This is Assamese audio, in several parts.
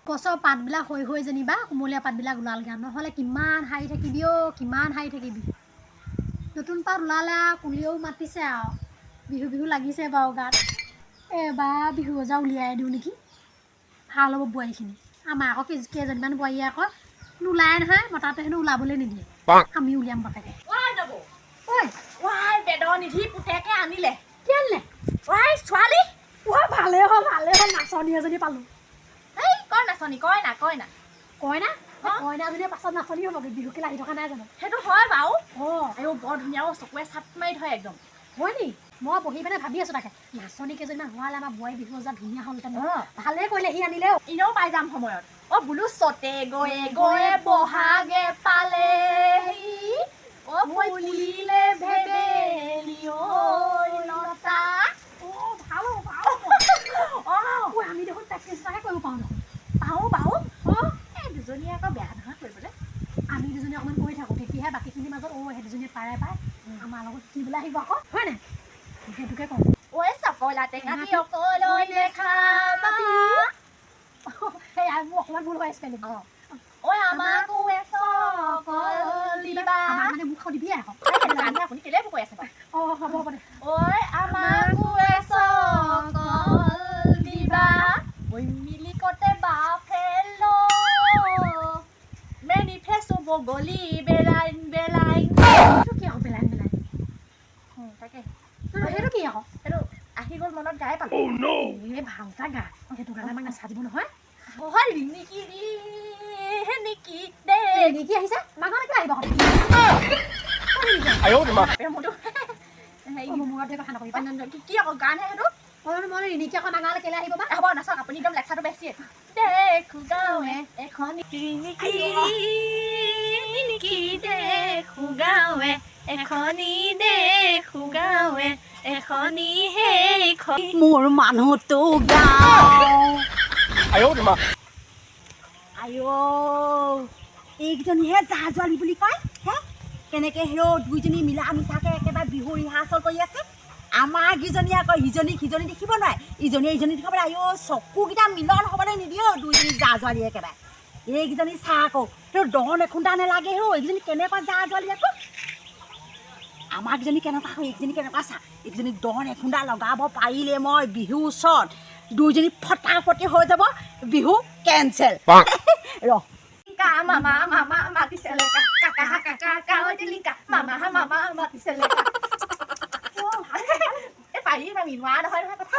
গছৰ পাতবিলাক হৈ যেনিবা কুমলীয়া পাতবিলাক ওলালগৈ নহ'লে কিমান হাৰি থাকিবি কিমান হাৰি থাকিবি নতুন পাত ওলালে কুলিয়েও মাতিছে আৰু বিহু লাগিছে বাৰু গাত এবাৰ বিহু বজাৰ উলিয়াই দিওঁ নেকি ভাল হ'ব বোৱাৰীখিনি আমাৰ আকৌ কেইজনীমান বোৱাৰীয়ে আকৌ নোলায় নহয় মতাটো হেনো ওলাবলৈ নিদিয়ে আমি উলিয়াম বাপেকে বেদৰ নিধি পুতেকে আনিলে কি আনিলে ছোৱালী ভালেই হ'ল নাচনী এজনী পালোঁ এই কয় নাচনী কয় না কইনাজনীয়ে পাছত নাচনী হ'বগৈ বিহুকে লাগি থকা নাই জানো সেইটো হয় বাৰু বৰ ধুনীয়া চকুৱে চাপ মাৰি ধৰে একদম হয় নি মই বহি পিনে ভাবি আছোঁ তাকে নাচনী কেইজনীমান হোৱালে আমাৰ বোৱাৰী বিহু বজাৰ ধুনীয়া হ'লহেঁতেন ভালেই কৰিলে সি আনিলে এনেও পাই যাম সময়ত বোলো চতে গয়ে বহাগে পালে ফুলিলে ভেবেলি লতা আমি দেখোন প্ৰেক্টিছ এটাহে কৰিব পাৰোঁ দেখোন পাওঁ এই দুজনীয়ে আকৌ বেয়া নহয় কৰিবলৈ আমি দুজনী অকণমান কৰি থাকোঁ তেতিয়াহে বাকীখিনিৰ মাজত সেই দুজনীয়ে পাৰে আমাৰ লগত শিকিবলৈ আহিব আকৌ হয় নাই সেইটোকে কওঁ চকলা টেঙাটি অকলৈ নেখাবা সেই মোৰ অকণমান ভুল হৈ আছে আমাকো চকল দিবা মানে মোক দিবি আকৌ আপুনি কেলে মোক কৈ আছে বাৰু হ'ব দে আমাকো চকল দিবা মিলিকতে বাফেল মেনিফেষ্টো বগলী বেলাইন কি আকৌ বেলাই তাকে সেইটো কি আকৌ সেইটো আহি গ'ল মনত গাই পালো ভাল এটা গা সেইটো কাৰণে আমাক নাচা দিব নহয় নেকি দে নেকি আহিছে মাঘৰ কেলে আহিব কি আকৌ গানহে সেইটো মই ৰিণিকি আকৌ নাগালে কেলে আহিব বা হ'ব নাচাওক আপুনি একদম লেকচাৰটো বেছি দেখো গাঁৱে এখন দেখো গাঁৱে এখনি সেই মোৰ মানুহটো গাঁও এইকেইজনীহে জাহ জোৱালি বুলি কয় হে কেনেকে দুইজনী মিলা মিছাকে একেবাৰে বিহু ৰিহাৰ্চল কৰি আছে আমাৰ কেইজনী আকৌ সিজনী দেখিব নোৱাৰে ইজনী দেখিব পাৰে চকুকেইটা মিলন হ'বলৈ নিদিয়ে দুইজনী জাহ জোৱালি একেবাৰে এইকেইজনী চাহ আকৌ দহন এখুন্দা নালাগে এইকেইজনী কেনেকুৱা জাহ জোৱালি আকৌ আমাৰ কেইজনী কেনেকুৱা এইকেইজনী কেনেকুৱা চা এইকেইজনী দহন এখুন্দা লগাব পাৰিলে মই বিহু ওচৰত দুইজনী ফটাফটি হৈ যাব বিহু কেঞ্চেল মামা মাতিছিলে কাকা মামা মাতিছিলে পাৰি মিনোৱা নহয় কথা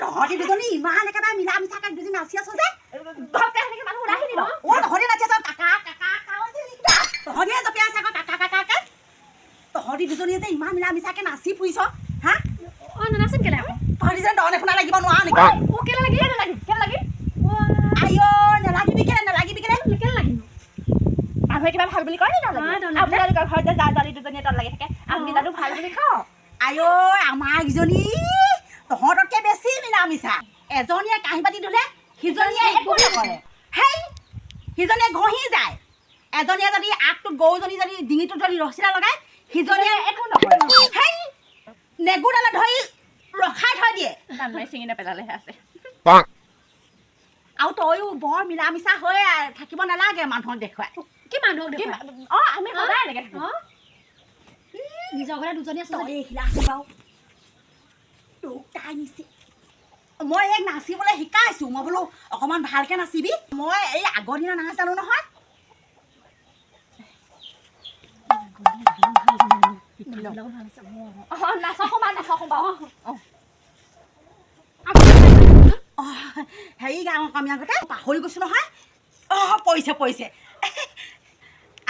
তহঁতি দুজনী ইমান একেবাৰে মিলা মিছাকে দুজনী নাচি আছ যে মানুহ ওলাই আহিব তহঁতি নাচি আছ তহঁতিহে জপিয়াই আছ আকৌ কাকাকে তহঁতি দুজনীয়ে যে ইমান মিলা মিছাকে নাচি ফুৰিছ হা নানাচিম কেলে আকৌ তহঁতি যে দহন এখুন্দা লাগিব নোৱাৰ নেকি কেলে লাগি নেলাগিবি কেলে লাগিম মানুহে কিবা ভাল বুলি কয় নি আপোনালোকৰ ঘৰত যে জালি দুজনীয়ে তল লাগি থাকে আমি জানো ভাল বুলি কওঁ আমাৰ কেইজনী তহঁততকে বেছি মিলা মিছা এজনীয়ে কাঁহী পাতি ধুলে সিজনীয়ে একো নকৰে সিজনীয়ে ঘঁহি যায় এজনীয়ে যদি আগটোত গৰুজনী যদি ডিঙিটোত যদি ৰছীডাল লগায় সিজনীয়ে একো নকৰে নেগুৰডালে ধৰি ৰখাই থৈ দিয়ে মাৰি চিঙি নেপেলালেহে আছে আৰু তয়ো বৰ মিলা মিছা হৈ থাকিব নালাগে মানুহক দেখুৱাই কি মানুহক আমি সদায় এনেকে নিজৰ ঘৰে দুজনী আছে বাৰু তোক তাই নিচি মই এক নাচিবলৈ শিকাইছোঁ মই বোলো অকণমান ভালকৈ নাচিবি মই এই আগৰ দিনা নাচ জানো নহয় হেৰি গাঁও আমি আগতে পাহৰি গৈছোঁ নহয় পৰিছে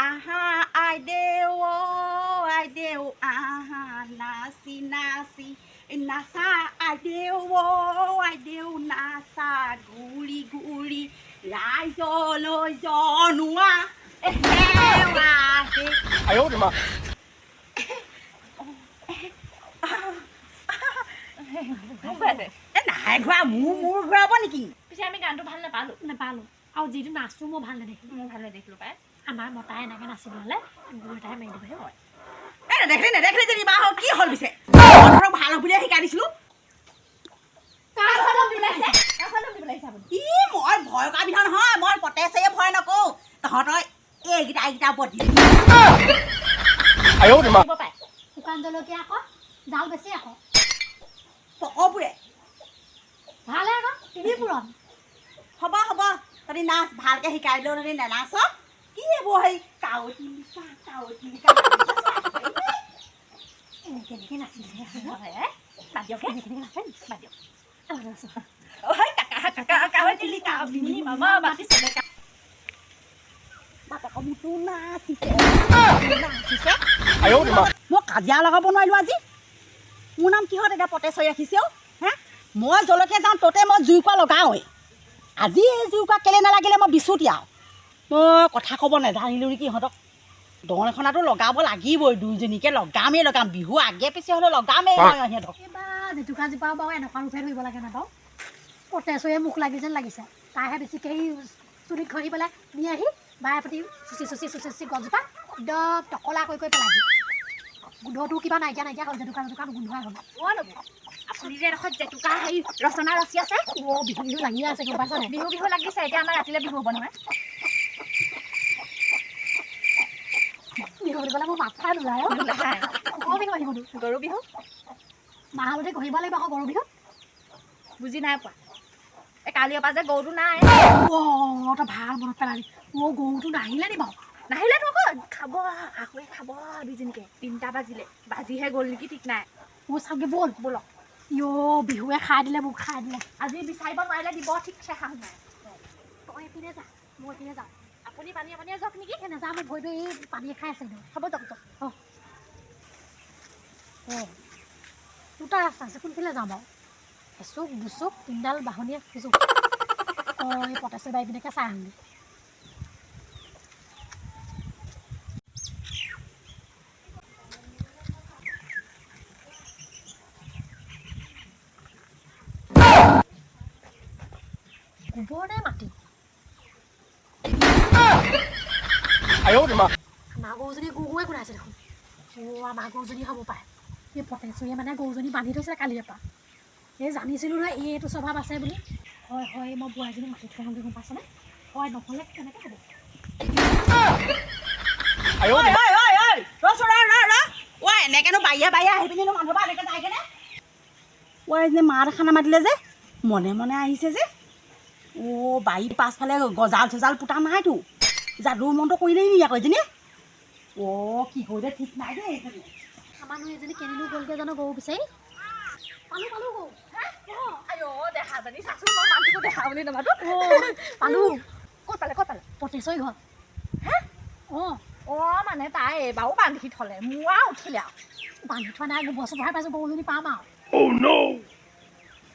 আহা আইদেউ আহা নাচি নাচা আইদেউ নাচা ঘূৰি ৰাইজলৈ জনোৱা নাই ঘূৰা মোৰ ঘূৰাব নেকি পিছে আমি গানটো ভাল নাপালোঁ আৰু যিটো নাচটো মই ভাল নেদেখিলোঁ মোৰ ভাল নেদেখিলোঁ পাই আমাৰ মতাই এনেকৈ নাচিব হ'লে গৰু এটাহে মাৰি দিবহে হয় নেদেখিলি যেনিবা কি হ'ল পিছে ধৰক ভাল বুলিয়ে শিকাই দিছিলোঁ কাৰ ঘৰত লগ দিবলৈ আহিছে কাৰ ঘৰত লগ দিবলৈ আহিছে আপুনি মই ভয় কৰা বিধৰ নহয় মই পতেছে ভয় নকৰোঁ তহঁতৰ এইকেইটা ওপৰত দিব পাৰে শুকান জলকীয়া আকৌ জাল বেছি আকৌ পকৰবোৰে ভালে আকৌ তিনি পূৰণ হ'ব তহঁতি নাচ ভালকৈ শিকাই দিলেও তহঁতি নেনাচ কি এইবোৰ সেই কাৱতী কেনেকৈ নাচিলে বাদ দিয়ক কেনেকৈ নাচে বাদ দিয়ক কাকা কাৱতী লিকা বিনি মামা মাতিছে বাপেকৰ মোৰতো নাচিছে মই কাজিয়া লগাব নোৱাৰিলোঁ আজি মোৰ নাম কিহত এতিয়া পতেশ্বৰী ৰাখিছে হে মই জলকীয়া যাওঁ ততে মই জুইকুৰা লগাওঁৱেই আজি এই জুইকুৰা কেলৈ নালাগিলে মই বিচুতীয়া মই কথা ক'ব নেজানিলোঁ নেকি ইহঁতক দন এখনতো লগাব লাগিবই দুইজনীকে লগাম বিহু আগে পিছে হ'লেও লগামেই মই সিহঁতক এইবাৰ জেতুকা জোপা বাৰু এনেকুৱা ৰূপে ধৰিব লাগে না বাৰু পটেশ্বৰীয়ে মুখ লাগি যেন লাগিছে তাইহে বেছিকৈ সেই চুলিত ঘঁহি পেলাই নি আহি বায়ে প্ৰতি চুচি গছজোপা একদম টকলা কৰি পেলাহি গোন্ধটো কিবা নাইকিয়া হ'ল জেতুকা গোন্ধই হ'ল আপুনি যে এডোখৰত জেতুকা হেৰি ৰচনা ৰচি আছে বিহু লাগিয়ে আছে গম পাইছনে বিহু লাগিছে এতিয়া আমাৰ ৰাতিলৈ বিহু হ'ব নহয় বিহু বুলি ক'লে মোৰ মাথাই নোলায় বিহু বিহুটো গৰু বিহু মাহঁতে ঘঁহিব লাগিব আকৌ গৰু বিহু বুজি নাই পোৱা এই কালিৰ পৰা যে গৰুটো নাই তই ভাল মনত পেলালি গৰুটো নাহিলে নি বাৰু নাহিলেতো আকৌ খাব শাহুৱে খাব দুইজনীকে 3টা বাজিহে গ'ল নেকি ঠিক নাই চাওঁগে ব'লক বিহুৱে খাই দিলে মোক খাই দিলে আজি বিচাৰিব নোৱাৰিলে দিব ঠিকছে শাহু নাই তই এইপিনে যা মই এইপিনে যাওঁ আপুনি পানীয়ে যাওক নেকি নাযাওঁ মোৰ ভৰিটো এই পানীয়ে খাই আছে হ'ব যাওক দুটা ৰাস্তা আছে কোনফালে যাওঁ বাৰু এচুক দুচুক 3ডাল বাহনীয়ে খুচুক এই পটেশ্বৰী বাৰী পিনেকে চাই আহোঁগৈ গোবৰ নে মাটি আমাৰ গৰুজনী গৰুৱে গুণাইছে দেখোন আমাৰ গৰুজনী হ'ব পাৰে এই পটেশ্বৰীয়ে মানে গৰুজনী বান্ধি থৈছে কালিৰে পৰা এই জানিছিলোঁ নহয় এইটো স্বভাৱ আছে বুলি হয় মই বোৱাৰীজনী মাতি থৈ আহোঁগৈ গম পাইছনে হয় নহ'লে কেনেকৈ হ'ব এনেকেনো বাহিৰে আহি পিনি মানুহ পৰা এনেকৈ যায়গৈনে এজনী মা দেখা নামাতিলে যে মনে আহিছে যে বাৰীৰ পাছফালে গজাল চজাল পুতা নাইতো যাদু মন্ত্ৰ কৰিলেই নি আকৌ এজনী কি কৰিলে ঠিক নাই দেই আমাৰ নহয় এজনী কেনিনো গ'লগৈ জানো গৰু বিচাৰি পালোঁ গৰু দেখা জানি চাচোন মই মানুহটো দেখা বুলি নামাতো পালোঁ ক'ত পালে পটেশ্বৰী ঘৰ মানে তাই এইবাৰো বান্ধি থ'লে মোৰ আৰু উঠিলে আৰু বান্ধি থোৱা নাই গোবৰ চবৰহে পাইছোঁ গৰুজনী পাম আৰু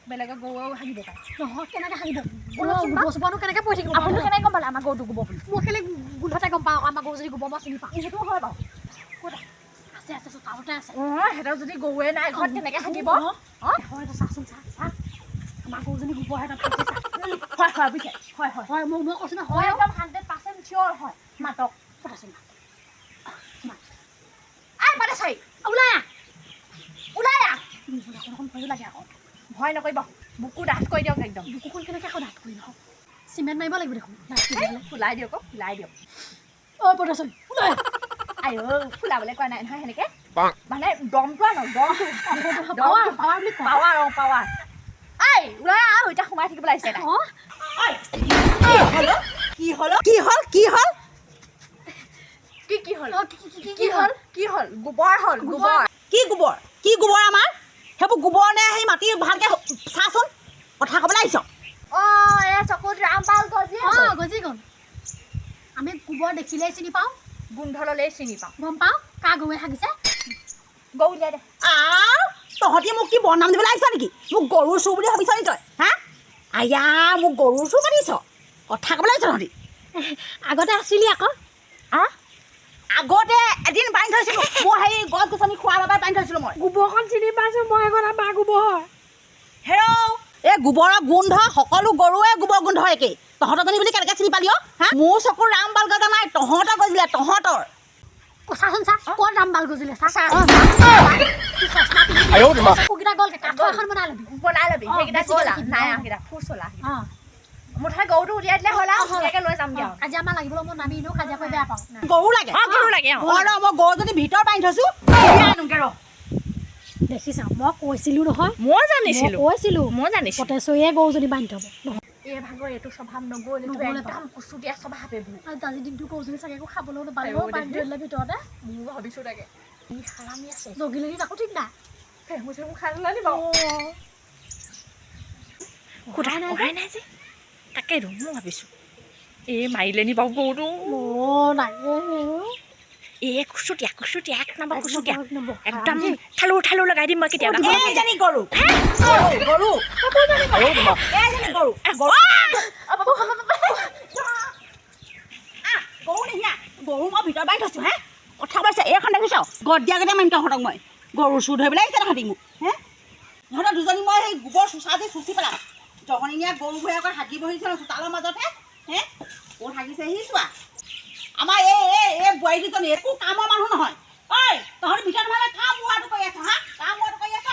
বেলেগৰ গৰু হাগিব পাৰে নহয় কেনেকৈ হাগিব গোবৰ চোবৰনো কেনেকৈ পৰি থাকিব আপুনি কেনেকৈ গম পালে আমাৰ গৰুটো গোবৰ বুলি মই কেলৈ গোন্ধতে গম পাওঁ আমাৰ গৰুজনী গোবৰ মই চিনি পাওঁ সেইটো হয় বাৰু ক'ত আছে চোতালতে আছে সিহঁতৰ যদি গৰুৱে নাই ঘৰত কেনেকৈ হাগিব হয় চাচোন চা আমাৰ গৰুজনী গোবৰ সিহঁতৰ হয় বুজিছে হয় মই কৈছোঁ নহয় হয় একদম 100% চিয়'ৰ হয় মাতক পটেশ্বৰী পটেশ্বৰী ওলাই আহ ভয়ো লাগে আকৌ ভয় নকৰিব বুকু ডাঠ কৰি দিয়ক একদম বুকুখন কেনেকৈ আকৌ ডাঠ কৰি নহওক চিমেণ্ট মাৰিব লাগিব দেখোন ফুলাই দিয়ক পটেশ্বৰী ওলাই ফুলাবলৈ কোৱা নাই নহয় সেনেকৈ মানে দমটো আনক পাৱাৰ ওলাই আহ এতিয়া সোমাই থাকিব লাগিছে কি হ'ল গোবৰ হ'ল কি গোবৰ আমাৰ সেইবোৰ গোবৰ নে সেই মাটি ভালকৈ চাচোন কথা ক'বলৈ আহিছ এই চকুত ৰামপাল গজি গ'ল আমি গোবৰ দেখিলেই চিনি পাওঁ গোন্ধ ল'লেই চিনি পাওঁ গম পাওঁ কাৰ গৰুৱে হাগিছে গৰু উলিয়াই দে তহঁতি মোক কি বদনাম দিবলৈ আহিছ নেকি মোক গৰুৰ চুৰ বুলি ভাবিছ নি তই মোক গৰুৰ চুৰ পাতিছ কথা ক'বলৈ আহিছ তহঁতি আগতে আছিলি আকৌ আগতে এদিন বান্ধি থৈছিলোঁ মই সেই গছ গছনি খোৱাৰ বাবে বান্ধি থৈছিলোঁ মই গোবৰখন চিনি পাইছোঁ মই এখন আমাৰ গোবৰ এই গোবৰৰ গোন্ধ সকলো গৰুৱে গোবৰ গোন্ধ একেই তহঁতজনী বুলি কেনেকৈ চিনি পালি মোৰ চকুৰ ৰামবাল গজা নাই তহঁতৰ গজিলে তহঁতৰ চাচোন চা ক'ত ৰামবাল গজিলে চা চকুকেইটা গ'ল কাঠৰ এখন বনাই ল'বি বনাই ল'বি সেইকেইটা বেছিকে গ'ল ৰাখিবি, নাই অ। সেইকেইটা ফুচলা অঁ মুঠতে গৰুটো উলিয়াই দিলে হ'ল আৰু ধুনীয়াকৈ লৈ যামগৈ আৰু কাজিয়া আমাৰ লাগিবলৈ মই নামি এনেও কাজিয়া কৰি বেয়া পাওঁ গৰু লাগে গৰু লাগে মই গৰুজনী ভিতৰত বান্ধি থৈছোঁ আনোগে ৰ দেখিছা মই কৈছিলোঁ নহয় মই জানিছিলোঁ কৈছিলোঁ মই জানিছোঁ পটেশ্বৰীয়ে গৰুজনী বান্ধি থ'ব এই ভাগৰ এইটো স্বভাৱ নগ'ল এইটো নগ'ল একদম কুচু দিয়া স্বভাৱ এইবোৰ আৰু আজিৰ দিনটো গৰুজনী চাগে একো খাবলৈও নাপালে আইও, বান্ধি থৈ দিলে ভিতৰতে মোৰ ভাবিছোঁ তাকে ই হাৰামি আছে জগি লাগি তাকো ঠিক নাই ফেমু চেমু খাই ল'লে বাৰু অহাই নাই যে তাকেইতো মই ভাবিছোঁ এই মাৰিলে নি বাৰু গৰুটো এই কুচুটীয়া এক নম্বৰ কুচুটীয়া একদম ঠালু লগাই দিম মই কেতিয়াবা এইজনী গৰু গৰু এইজনী গৰু গৰু নিহিয়া গৰু মই ভিতৰত বান্ধি থৈছোঁ হে কথা কৈছে এইখন দেখিছ গদ দিয়া গতে মাৰিম তহঁতক মই গৰু চুৰ ধৰিবলৈ আহিছে তহঁতি মোক হে ইহঁতৰ দুজনী মই সেই গোবৰ চোঁচা দি চুচি পেলাম জগনীয়া গৰুবোৰে আকৌ হাগি বহিছে চোতালৰ মাজতে হে ক'ত হাগিছে সি চোৱা আমাৰ এই বোৱাৰী দুজনী একো কামৰ মানুহ নহয় ঐ তহঁতি ভিতৰত ভালে কাম হোৱাটো কৰি আছ হা কাম হোৱাটো কৰি আছ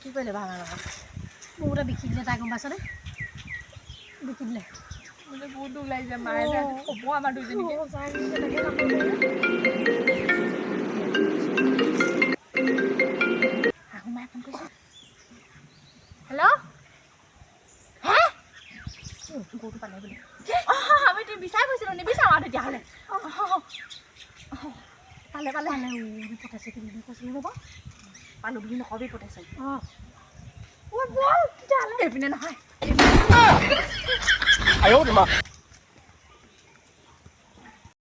কি কৰিলে ভাল লগত বহুতে বিকি দিলে তাই গম পাইছনে বিকি দিলে মানে বহুত দুখ লাগিছে মায়ে ক'ব আমাৰ দুজনীকে শাহুমাই ফোন কৰিছোঁ হেল্ল' হে গৰুটো পালে বুলি আমি বিচাৰি গৈছিলোঁ নিবিচাৰোঁ আৰু তেতিয়াহ'লে পালে পটেশ্বৰী বুলি কৈছিলোঁ ৰ'ব পালোঁ বুলি নকবি পটেশ্বৰী অঁ ব'ল তেতিয়াহ'লে এইপিনে নহয়